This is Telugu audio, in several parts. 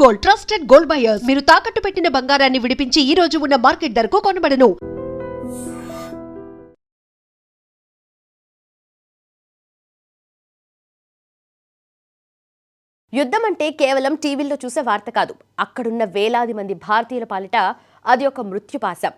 Gold, trusted gold buyers. మీరు తాకట్టు పెట్టిన బంగారాన్ని విడిపించి ఈ రోజు ఉన్న మార్కెట్ ధరకు కొనబడను. యుద్ధం అంటే కేవలం టీవీల్లో చూసే వార్త కాదు. అక్కడున్న వేలాది మంది భారతీయుల పాలిట అది ఒక మృత్యుపాశం.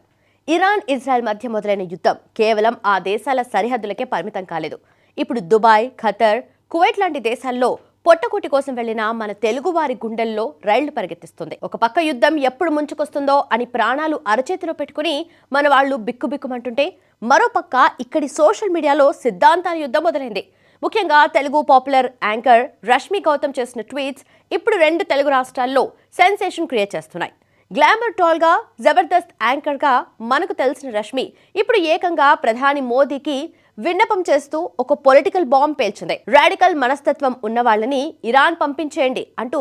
ఇరాన్ ఇజ్రాయెల్ మధ్య మొదలైన యుద్ధం కేవలం ఆ దేశాల సరిహద్దులకే పరిమితం కాలేదు. ఇప్పుడు దుబాయ్, ఖతర్, కువైట్ లాంటి దేశాల్లో పొట్టకూటి కోసం వెళ్లిన మన తెలుగువారి గుండెల్లో రైళ్లు పరిగెత్తిస్తుంది. ఒక పక్క యుద్ధం ఎప్పుడు ముంచుకొస్తుందో అని ప్రాణాలు అరచేతిలో పెట్టుకుని మన వాళ్ళు బిక్కుబిక్కుమంటుంటే, మరోపక్క ఇక్కడి సోషల్ మీడియాలో సిద్ధాంతాల యుద్ధం మొదలైంది. ముఖ్యంగా తెలుగు పాపులర్ యాంకర్ రష్మి గౌతమ్ చేసిన ట్వీట్స్ ఇప్పుడు 2 తెలుగు రాష్ట్రాల్లో సెన్సేషన్ క్రియేట్ చేస్తున్నాయి. గ్లామర్ టాల్గా, జబర్దస్త్ యాంకర్గా మనకు తెలిసిన రష్మి ఇప్పుడు ఏకంగా ప్రధాని మోదీకి విన్నపం చేస్తూ ఒక పొలిటికల్ బాంబ్ పేల్చింది. రాడికల్ మనస్తత్వం ఉన్న వాళ్ళని ఇరాన్ పంపించేయండి అంటూ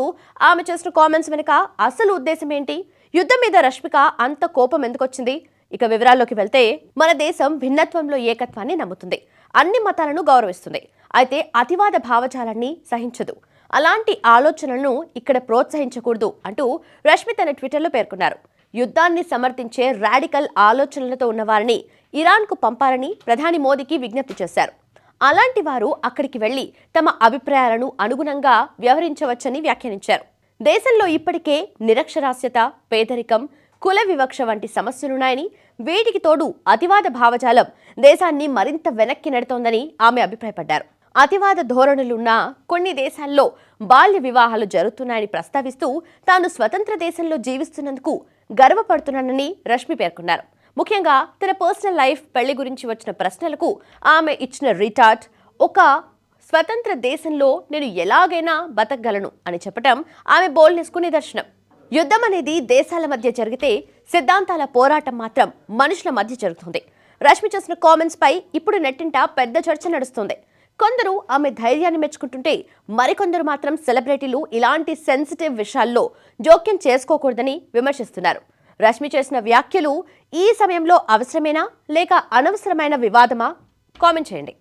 ఆమె చేసిన కామెంట్స్ వెనుక అసలు ఉద్దేశం ఏంటి? యుద్ధం మీద రష్మిక అంత కోపం ఎందుకొచ్చింది? ఇక వివరాల్లోకి వెళ్తే, మన దేశం భిన్నత్వంలో ఏకత్వాన్ని నమ్ముతుంది, అన్ని మతాలను గౌరవిస్తుంది, అయితే అతివాద భావజాలాన్ని సహించదు. అలాంటి ఆలోచనలను ఇక్కడ ప్రోత్సహించకూడదు అంటూ రష్మి తన ట్విట్టర్లో పేర్కొన్నారు. యుద్ధాన్ని సమర్థించే రాడికల్ ఆలోచనలతో ఉన్నవారిని ఇరాన్కు పంపాలని ప్రధాని మోదీకి విజ్ఞప్తి చేశారు. అలాంటి వారు అక్కడికి వెళ్లి తమ అభిప్రాయాలను అనుగుణంగా వ్యవహరించవచ్చని వ్యాఖ్యానించారు. దేశంలో ఇప్పటికే నిరక్షరాస్యత, పేదరికం, కుల వివక్ష వంటి సమస్యలున్నాయని, వీటికి తోడు అతివాద భావజాలం దేశాన్ని మరింత వెనక్కి నెడుతోందని ఆమె అభిప్రాయపడ్డారు. అతివాద ధోరణులున్న కొన్ని దేశాల్లో బాల్య వివాహాలు జరుగుతున్నాయని ప్రస్తావిస్తూ తాను స్వతంత్ర దేశంలో జీవిస్తున్నందుకు గర్వపడుతున్నానని రష్మి పేర్కొన్నారు. ముఖ్యంగా తన పర్సనల్ లైఫ్, పెళ్లి గురించి వచ్చిన ప్రశ్నలకు ఆమె ఇచ్చిన రిటార్ట్, ఒక స్వతంత్ర దేశంలో నేను ఎలాగైనా బతకగలను అని చెప్పడం ఆమె బోల్డ్నెస్కు నిదర్శనం. యుద్ధం అనేది దేశాల మధ్య జరిగితే, సిద్ధాంతాల పోరాటం మాత్రం మనుషుల మధ్య జరుగుతుంది. రష్మి చేసిన కామెంట్స్ పై ఇప్పుడు నెట్టింట పెద్ద చర్చ నడుస్తుంది. కొందరు ఆమె ధైర్యాన్ని మెచ్చుకుంటుంటే, మరికొందరు మాత్రం సెలబ్రిటీలు ఇలాంటి సెన్సిటివ్ విషయాల్లో జోక్యం చేసుకోకూడదని విమర్శిస్తున్నారు. రష్మి చేసిన వ్యాఖ్యలు ఈ సమయంలో అవసరమేనా లేక అనవసరమైన వివాదమా? కామెంట్ చేయండి.